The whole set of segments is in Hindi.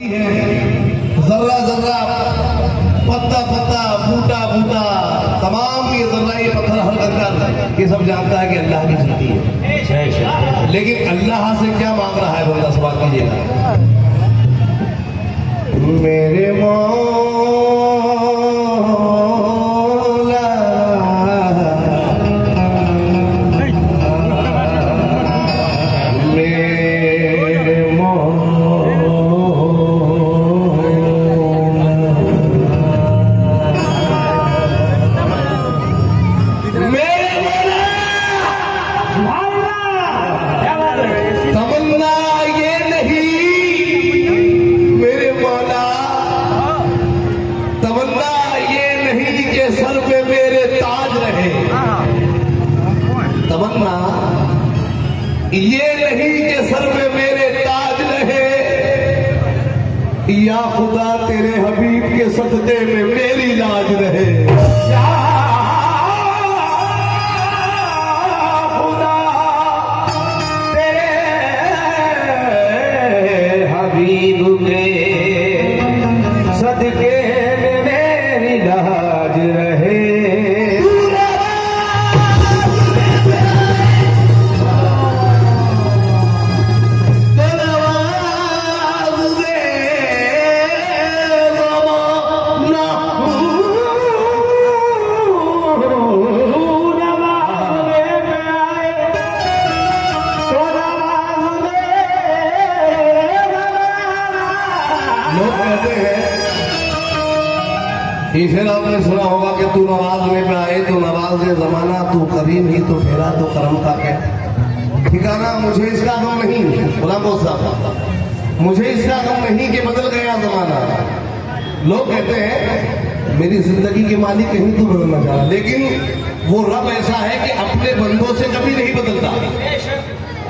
जर्रा जर्रा, पत्ता पत्ता, बूटा बूटा, तमाम ये जर्रा ये पत्थर हल कर ये सब जानता है कि अल्लाह की चलती है। लेकिन अल्लाह से क्या मांग रहा है बंदा, सवाल कीजिएगा। मेरे मौला ये नहीं कि सर में मेरे ताज रहे, या खुदा तेरे हबीब के सजदे में मेरी लाज रहे। या खुदा तेरे हबीब के सदके में मेरी लाज रहे। फिर आपने सुना होगा कि तू नवाज में आए तो नवाज जमाना, तू करीम ही तो फेरा तो करम का क्या ठिकाना। मुझे इसका गम नहीं, गुलाम साहब, मुझे इसका गम नहीं कि बदल गया जमाना। लोग कहते हैं मेरी जिंदगी के मालिक कहीं तो बदलना चाहा, लेकिन वो रब ऐसा है कि अपने बंदों से कभी नहीं बदलता,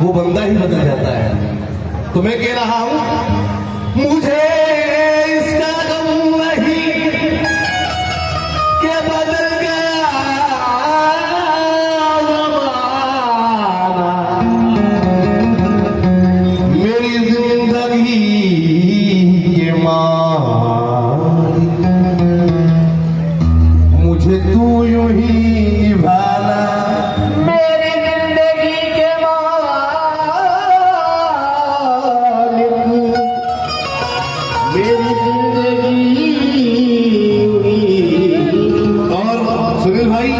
वो बंदा ही बदल जाता है। तो मैं कह रहा हूं मुझे इसका गम नहीं कि बदल गया ज़माना, मेरी जिंदगी के मालिक मुझे तू यूं ही निभाना। मेरी जिंदगी के मालिक मेरी जिंदगी। सुनील भाई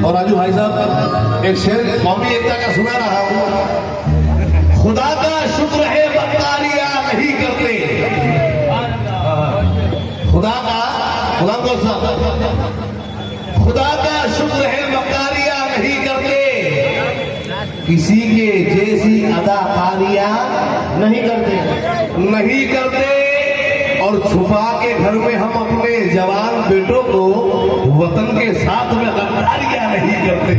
और राजू भाई साहब, एक शेर कौमी एकता का सुना रहा हूं। खुदा का शुक्र है बदकारियां नहीं करते, खुदा का गुलाम साहब, खुदा का शुक्र है बदकारियां नहीं करते, किसी के जैसी अदाकारियां नहीं करते। और छुपा के घर में हम अपने जवान बेटों को वतन के साथ में गद्दारियां नहीं करते।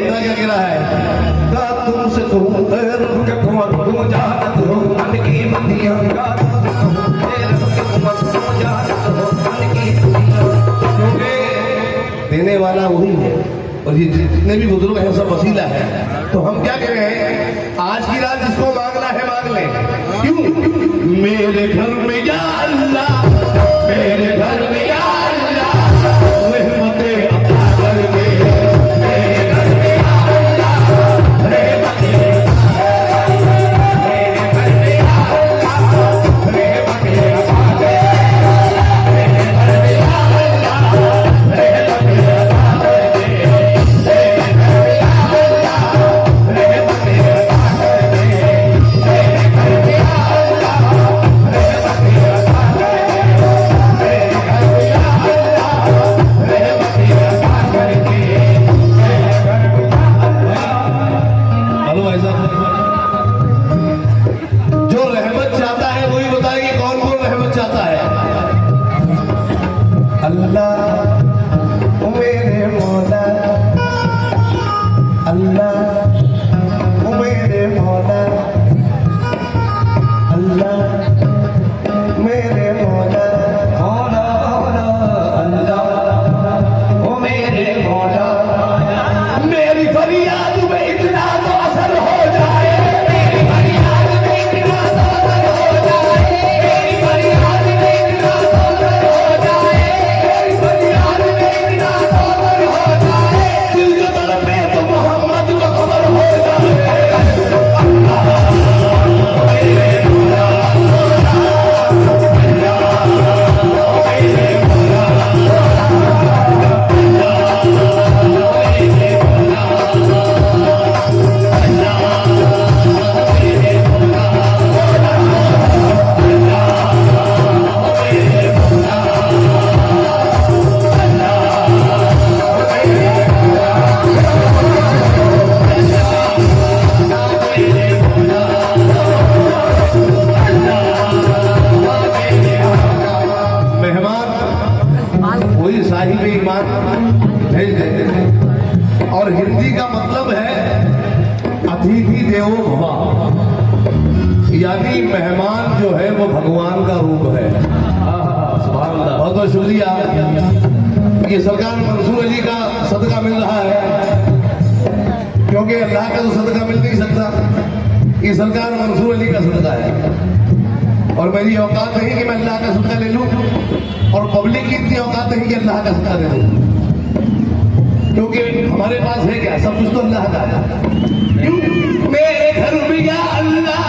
क्या कह रहा है? तुमसे तुम जानत हो मन की बंदियां, देने वाला वही है, और ये जितने भी बुजुर्ग हैं सब वसीला है। तो हम क्या कह रहे हैं, आज की रात जिसको मांगना है मांग ले। क्यों? मेरे घर में या अल्लाह, मेरे घर में या अल्लाह, रहमते अपना घर में, मेरे घर में या अल्लाह, रहमते देवो भव, यानी मेहमान जो है वो भगवान का रूप है। बहुत बहुत शुक्रिया। ये सरकार मंसूर अली का सदका मिल रहा है, क्योंकि अल्लाह का तो सदका मिल नहीं सकता। ये सरकार मंसूर अली का सदका है, और मेरी औकात नहीं कि मैं अल्लाह का सदका ले लूं, और पब्लिक की इतनी औकात नहीं कि अल्लाह का सदका ले लूं, क्योंकि हमारे पास है क्या, सब कुछ तो अल्लाह का है। मेरे घर में या अल्लाह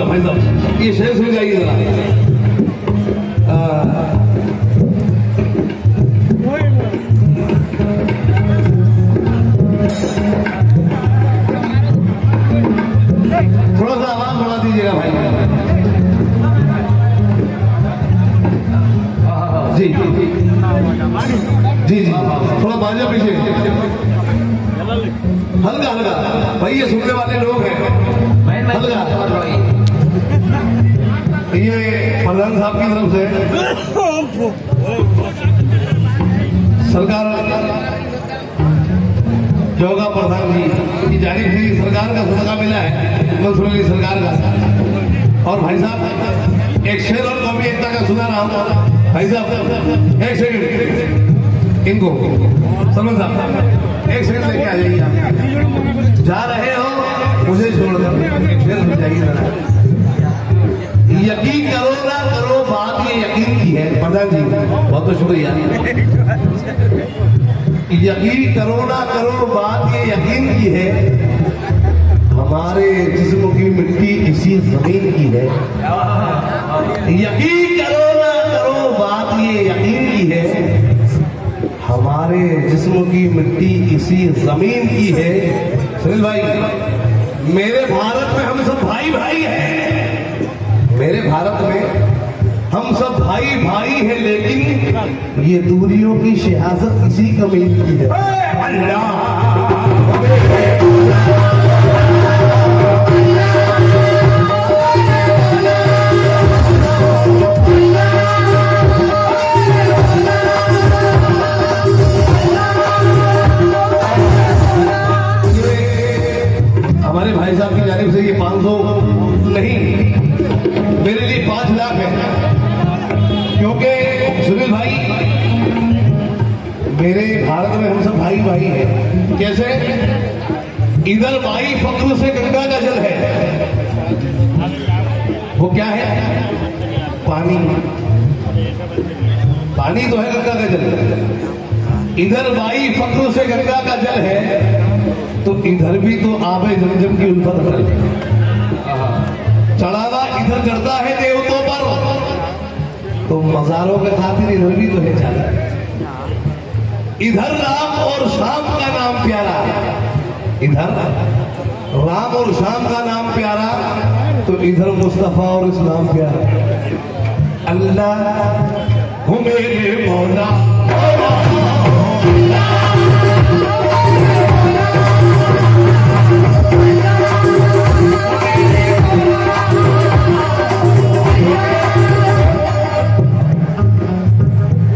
भाई साहब, ये शेर सुन जाइए जरा। थोड़ा सा आवाज बढ़ा दीजिएगा भाई। जी जी जी, थोड़ा बाजा पीछे, हल्का हल्का भाई, ये सुनने वाले लोग हैं, हल्का। ये प्रधान साहब की तरफ से सरकार जोगा प्रधान जी की जानिब से सरकार का सदका मिला है, मंसूर अली सरकार का। और भाई साहब एक शेर और कौमी एकता का सुना रहा हूँ। भाई साहब एक सेकंड, इनको सलमान साहब एक सेकंड लेके आ जाइए। आप जा रहे हो मुझे छोड़कर एक शेर सुन जाइए जरा। यकीन करो ना करो, बात ये यकीन की है। प्रधान जी बहुत बहुत शुक्रिया। यकीन करो ना करो, बात ये यकीन की है, हमारे जिस्म की मिट्टी इसी जमीन की है। यकीन करो ना करो, बात ये यकीन की है, हमारे जिस्म की मिट्टी इसी जमीन की है। सुनील भाई, मेरे भारत में हम सब भाई भाई हैं, मेरे भारत में हम सब भाई भाई हैं, लेकिन ये दूरियों की सियासत इसी कमीज की है। हमारे भाई साहब की जानिब से ये 500 नहीं, मेरे लिए 5 लाख है, क्योंकि सुनील भाई मेरे भारत में हम सब भाई भाई हैं। कैसे? इधर भाई फक्र से गंगा का जल है, वो क्या है? पानी। पानी तो है गंगा का जल। इधर भाई फक्र से गंगा का जल है, तो इधर भी तो आबे जमजम की उल्फत है। चढ़ावा इधर चढ़ता है देवतों पर, तो मजारों के खातिर इधर भी तो है चढ़ा। इधर राम और शाम का नाम प्यारा, इधर राम और शाम का नाम प्यारा, तो इधर मुस्तफा और इस्लाम प्यारा। अल्लाह हो मेरे मौला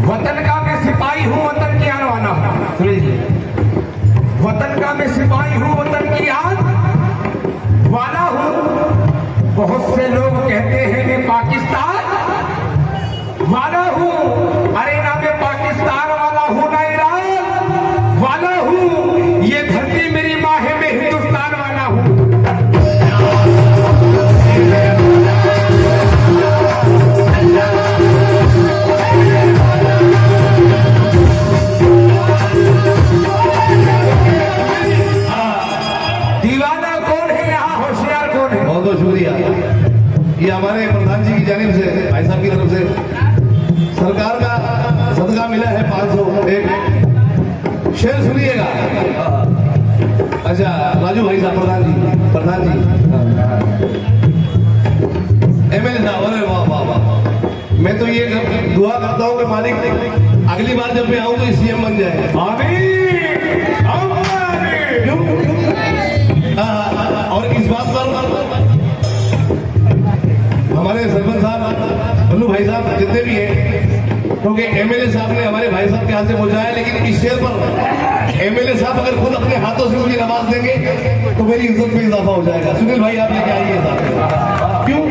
वतन का मैं सिपाही हूँ, वतन की आन वाला हूँ। वतन का मैं सिपाही हूँ, वतन की आन वाला हूँ। बहुत से लोग कहते हैं मैं पाकिस्तान वाला हूँ। अरे ना मैं पाकिस्तान वाला हूँ ना ईरान वाला हूँ। ये धरती मेरी माँ है, मैं हिंदुस्तान वाला हूँ। दीवाना कौन है यहाँ, होशियार कौन है? बहुत बहुत शुक्रिया। ये हमारे प्रधान जी की जानिब से, भाई साहब की तरफ से सरकार का सदका मिला है 500। एक शेर सुनिएगा। अच्छा राजू भाई साहब, प्रधान जी एमएलए साहब, अरे वाह वाह वाह। मैं तो ये दुआ करता हूँ कि मालिक अगली बार जब मैं आऊँ तो सीएम बन जाए। और इस बात पर हमारे सरपंच साहब, बल्लू भाई साहब जितने भी हैं, क्योंकि एमएलए साहब ने हमारे भाई साहब के हाथ से पहुंचाया, लेकिन इस शेर पर एमएलए साहब अगर खुद अपने हाथों से मुझे नवाज देंगे तो मेरी इज्जत में इजाफा हो जाएगा। सुनील भाई आप लेके आइए साहब। क्यों?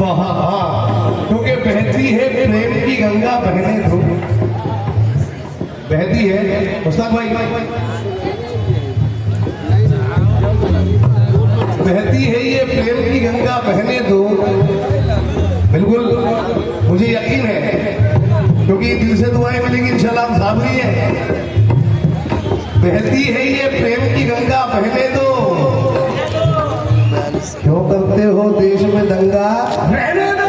हाँ, क्योंकि बहती है प्रेम की गंगा, बहने दो। बहती है उस्ताद भाई, बहती है ये प्रेम की गंगा, बहने दो। बिल्कुल मुझे यकीन है, क्योंकि दिल से दुआएं मिलेंगी इंशाल्लाह, हम साबरी हैं। बहती है ये प्रेम की गंगा, बहने दो। क्यों करते हो देश में दंगा, रहने दो।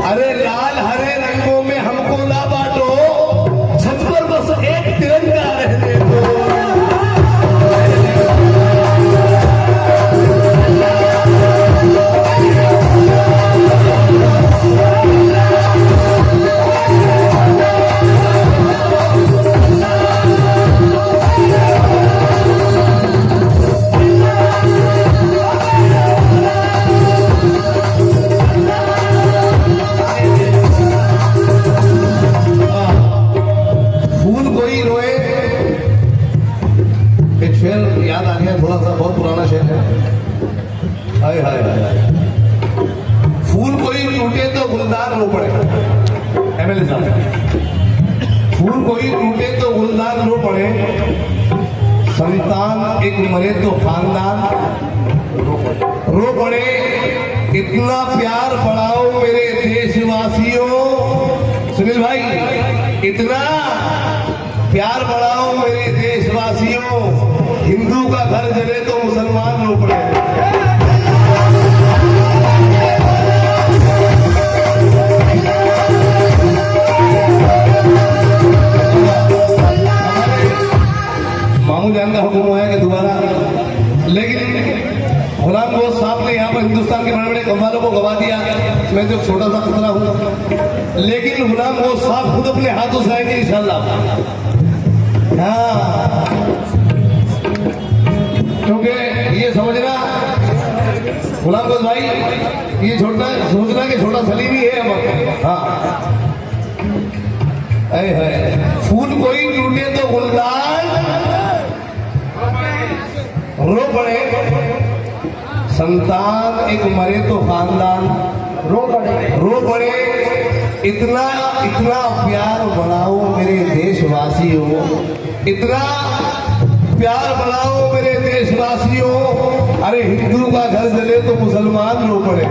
अरे लाल हरे रंगों में हमको ना बांटो, छत पर बस एक तिरंगा रहने दो। याद आ गया थोड़ा सा, बहुत पुराना शेर है। हाय हाय हाय, फूल कोई टूटे तो गुलदार रो पड़े। एमएलए साहब, फूल कोई टूटे तो गुलदार रो पड़े, संतान एक मरे तो खानदान रो पड़े। इतना प्यार बढ़ाओ मेरे देशवासियों। सुनील भाई, इतना प्यार बढ़ाओ मेरे देशवासियों। हिंदू का घर जले तो मुसलमान रो पड़े। मामू जान का हुक्म आया कि दोबारा, लेकिन गुलाम गौस साहब ने यहाँ पर हिंदुस्तान के बड़े बड़े कव्वालों को गवा दिया। मैं तो छोटा सा खतरा हूँ, लेकिन गुलाम गौस साहब खुद अपने हाथों से आएंगे इंशाल्लाह। हाँ, क्योंकि ये समझना गुलाम गौस भाई, ये छोटा सोचना कि छोटा सलीम ही है अब। हाँ, फूल कोई टूटे तो गुलदार रो पड़े, संतान एक मरे तो खानदान रो पड़े। इतना इतना प्यार बढ़ाओ मेरे देशवासियों, इतना प्यार बढ़ाओ मेरे देशवासियों। अरे हिंदू का घर जले तो मुसलमान रो पड़े।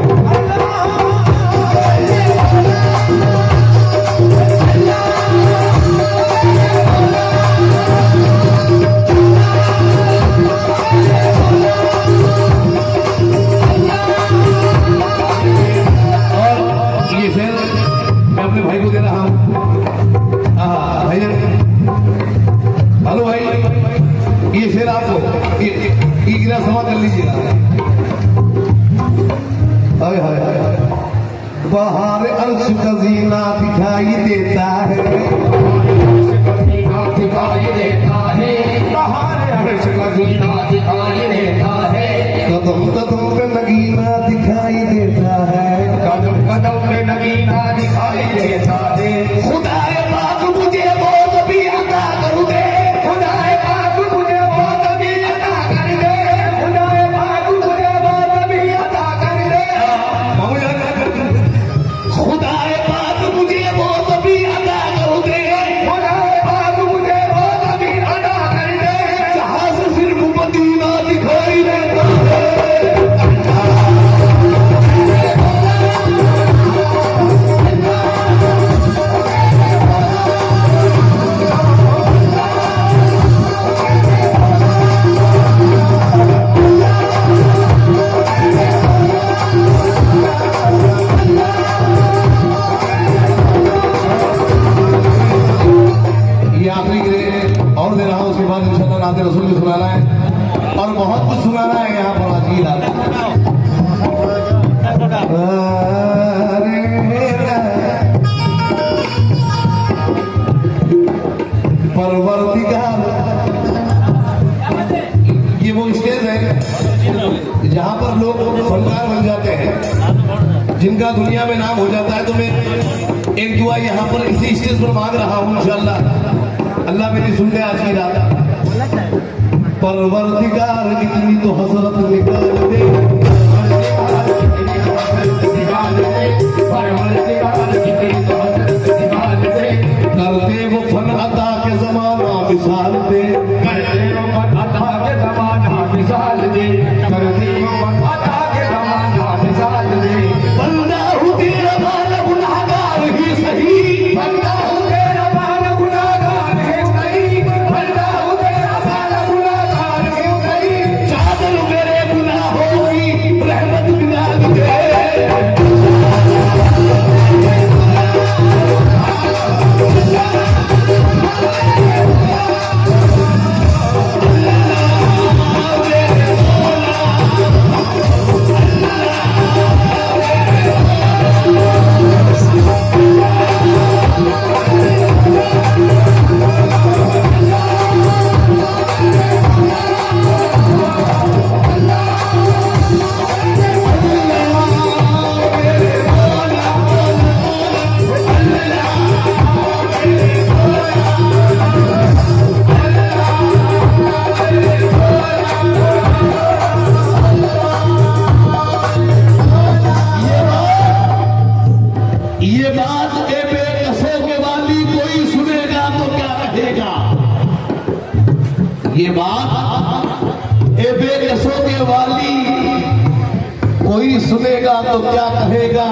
अपने भाई को दे रहा हूं। भैया हेलो भाई, ये शेर आपको ये गिरा समा कर लीजिएगा। हाय हाय, बाहर अर्श का जीना दिखाई देता है, कदम कदम पे नगीना दिखाई देता है, कदम कदम पे नगीना दिखाई देता है। खुदाए पाक मुझे वो कभी अता कर दे, खुदाए पाक मुझे वो कभी अता कर दे, खुदाए पाक मुझे वो कभी अता कर दे। खुदाए पाक मुझे वो कभी अता कर दे, खुदाए पाक मुझे वो कभी अता कर दे। जहां से सिर्फ मदीना दिखाई देता है। ये आखिरी गिरे और दे रहा हूं, उसके बाद इंशाल्लाह नाते रसूल भी सुनाना है और बहुत कुछ सुनाना है यहाँ पर आज की रात। परवरदिगार, ये वो स्टेज है जहाँ पर लोग फनकार बन जाते हैं, जिनका दुनिया में नाम हो जाता है। तो मैं एक दुआ यहाँ पर इसी स्टेज पर मांग रहा हूँ इंशाल्लाह, अल्लाह मेरी सुन ले आज की रात। परवरदिगार इतनी तो हसरत निकाल दे, करते वो फन अता के जमाना मिसाल दे, करते वो फन अता के जमाना मिसाल दे, करते वो फन अता के जमाना मिसाल दे। बंदा हूँ तेरा बाल गुनाहगार ही सही, बंदा हूँ तेरा बाल गुनाहगार है सही, बंदा हूँ तेरा बाल गुनाहगार है सही। चादर मेरे गुनाहों की रहमत डाल दे। ये बात ए बेकसों के वाली कोई सुनेगा तो क्या कहेगा, ये बात ए बेकसों के वाली कोई सुनेगा तो क्या कहेगा।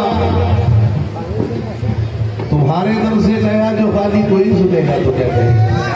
तुम्हारे दर से गया जो खाली कोई सुनेगा तो क्या कहेगा।